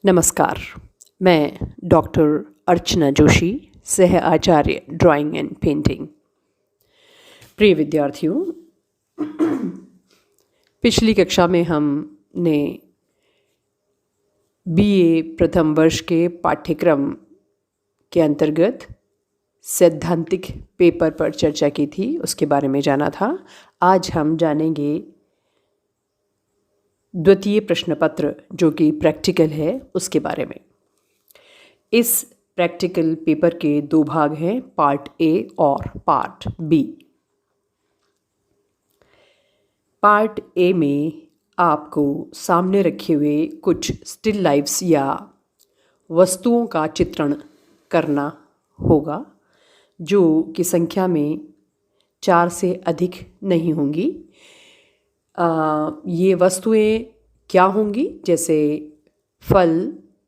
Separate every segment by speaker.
Speaker 1: नमस्कार। मैं डॉक्टर अर्चना जोशी, सह आचार्य ड्राइंग एंड पेंटिंग। प्रिय विद्यार्थियों, पिछली कक्षा में हमने बीए प्रथम वर्ष के पाठ्यक्रम के अंतर्गत सैद्धांतिक पेपर पर चर्चा की थी, उसके बारे में जाना था। आज हम जानेंगे द्वितीय प्रश्न पत्र जो कि प्रैक्टिकल है उसके बारे में। इस प्रैक्टिकल पेपर के दो भाग हैं, पार्ट ए और पार्ट बी। पार्ट ए में आपको सामने रखे हुए कुछ स्टिल लाइफ्स या वस्तुओं का चित्रण करना होगा जो कि संख्या में 4 से अधिक नहीं होंगी। ये वस्तुएं क्या होंगी? जैसे फल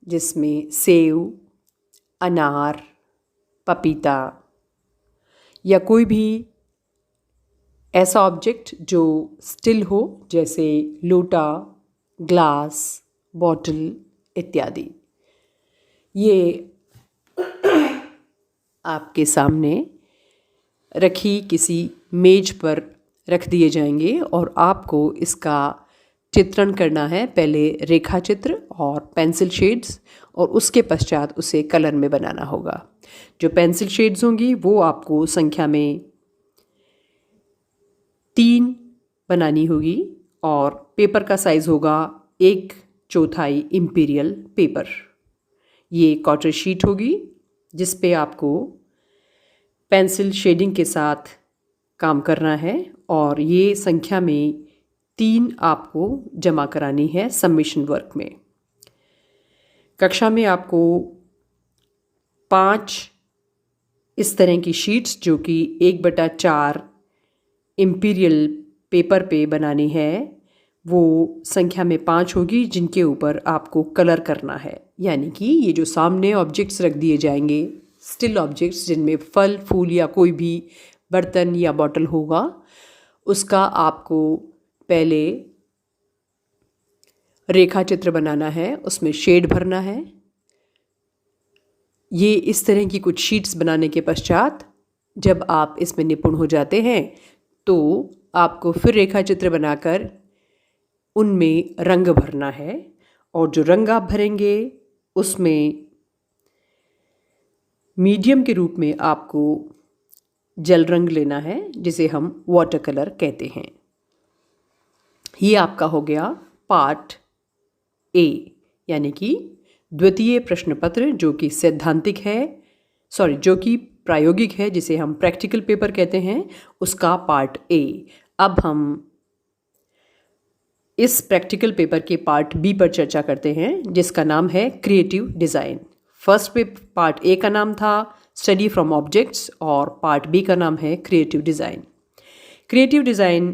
Speaker 1: जिसमें सेव, अनार, पपीता या कोई भी ऐसा ऑब्जेक्ट जो स्टिल हो, जैसे लोटा, ग्लास, बॉटल इत्यादि। ये आपके सामने रखी किसी मेज पर रख दिए जाएंगे और आपको इसका चित्रण करना है। पहले रेखा चित्र और पेंसिल शेड्स, और उसके पश्चात उसे कलर में बनाना होगा। जो पेंसिल शेड्स होंगी वो आपको संख्या में 3 बनानी होगी और पेपर का साइज़ होगा 1/4 इंपीरियल पेपर। ये क्वार्टर शीट होगी जिस पे आपको पेंसिल शेडिंग के साथ काम करना है और ये संख्या में 3 आपको जमा करानी है सबमिशन वर्क में। कक्षा में आपको 5 इस तरह की शीट्स जो कि 1/4 इंपीरियल पेपर पे बनानी है, वो संख्या में 5 होगी जिनके ऊपर आपको कलर करना है। यानी कि ये जो सामने ऑब्जेक्ट्स रख दिए जाएंगे, स्टिल ऑब्जेक्ट्स जिनमें फल, फूल या कोई भी बर्तन या बॉटल होगा, उसका आपको पहले रेखा चित्र बनाना है, उसमें शेड भरना है। ये इस तरह की कुछ शीट्स बनाने के पश्चात जब आप इसमें निपुण हो जाते हैं तो आपको फिर रेखा चित्र बनाकर उनमें रंग भरना है। और जो रंग आप भरेंगे उसमें मीडियम के रूप में आपको जल रंग लेना है, जिसे हम वाटर कलर कहते हैं। ये आपका हो गया पार्ट ए, यानी कि द्वितीय प्रश्न पत्र जो कि सैद्धांतिक है, जो कि प्रायोगिक है, जिसे हम प्रैक्टिकल पेपर कहते हैं, उसका पार्ट ए। अब हम इस प्रैक्टिकल पेपर के पार्ट बी पर चर्चा करते हैं जिसका नाम है क्रिएटिव डिज़ाइन। फर्स्ट पे पार्ट ए का नाम था स्टडी फ्रॉम ऑब्जेक्ट्स और पार्ट बी का नाम है क्रिएटिव डिज़ाइन। क्रिएटिव डिज़ाइन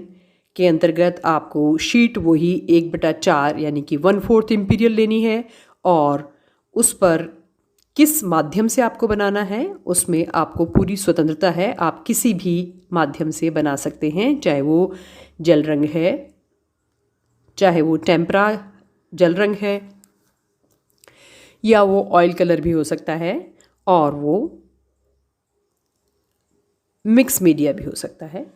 Speaker 1: के अंतर्गत आपको शीट वही 1/4 यानी कि 1/4 इंपीरियल लेनी है और उस पर किस माध्यम से आपको बनाना है उसमें आपको पूरी स्वतंत्रता है। आप किसी भी माध्यम से बना सकते हैं, चाहे वो जल रंग है, चाहे वो टेम्परा जल रंग है, या वो ऑयल कलर भी हो सकता है, और वो मिक्स मीडिया भी हो सकता है।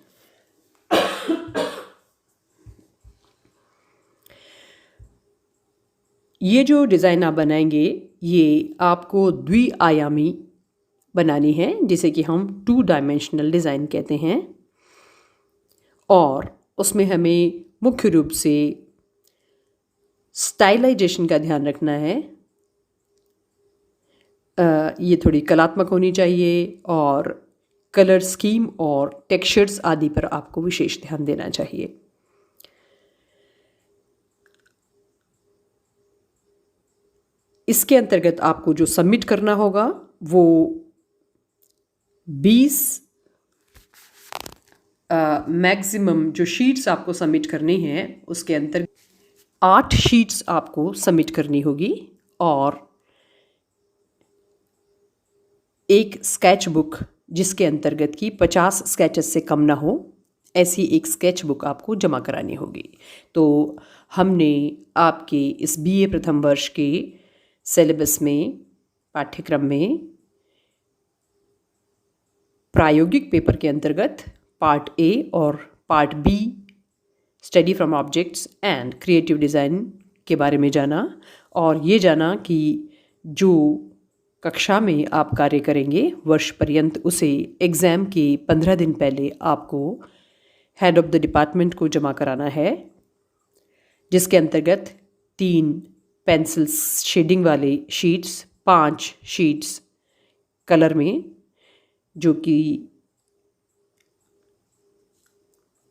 Speaker 1: ये जो डिज़ाइन आप बनाएंगे ये आपको द्विआयामी बनानी है, जिसे कि हम 2 डायमेंशनल डिज़ाइन कहते हैं। और उसमें हमें मुख्य रूप से स्टाइलाइजेशन का ध्यान रखना है। ये थोड़ी कलात्मक होनी चाहिए और कलर स्कीम और टेक्सचर्स आदि पर आपको विशेष ध्यान देना चाहिए। इसके अंतर्गत आपको जो सबमिट करना होगा वो 20 मैक्सिमम जो शीट्स आपको सबमिट करनी हैं उसके अंतर्गत 8 शीट्स आपको सबमिट करनी होगी और एक स्केच बुक जिसके अंतर्गत की 50 स्केचेस से कम ना हो, ऐसी एक स्केच बुक आपको जमा करानी होगी। तो हमने आपके इस बीए प्रथम वर्ष के सिलेबस में, पाठ्यक्रम में प्रायोगिक पेपर के अंतर्गत पार्ट ए और part B study from objects and creative design के बारे में जाना, और ये जाना कि जो कक्षा में आप कार्य करेंगे वर्ष पर्यंत, उसे एग्ज़ाम के 15 दिन पहले आपको हेड ऑफ द डिपार्टमेंट को जमा कराना है, जिसके अंतर्गत 3 पेंसिल शेडिंग वाले शीट्स, 5 शीट्स कलर में, जो कि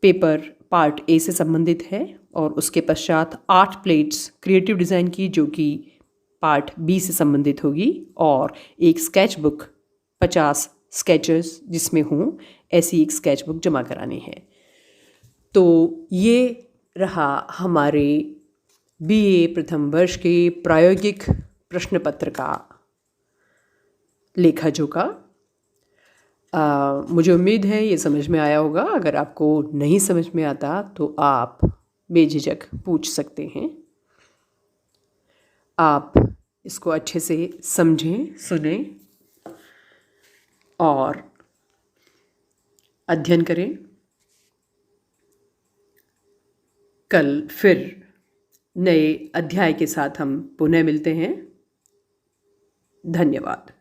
Speaker 1: पेपर पार्ट ए से संबंधित है, और उसके पश्चात 8 प्लेट्स क्रिएटिव डिज़ाइन की, जो कि पार्ट बी से संबंधित होगी, और एक स्केच बुक 50 स्केचेस जिसमें हों ऐसी एक स्केच बुक जमा करानी है। तो ये रहा हमारे बीए प्रथम वर्ष के प्रायोगिक प्रश्न पत्र का लेखा जोखा। मुझे उम्मीद है ये समझ में आया होगा। अगर आपको नहीं समझ में आता तो आप बेझिझक पूछ सकते हैं। आप इसको अच्छे से समझें, सुनें और अध्ययन करें। कल फिर नए अध्याय के साथ हम पुनः मिलते हैं। धन्यवाद।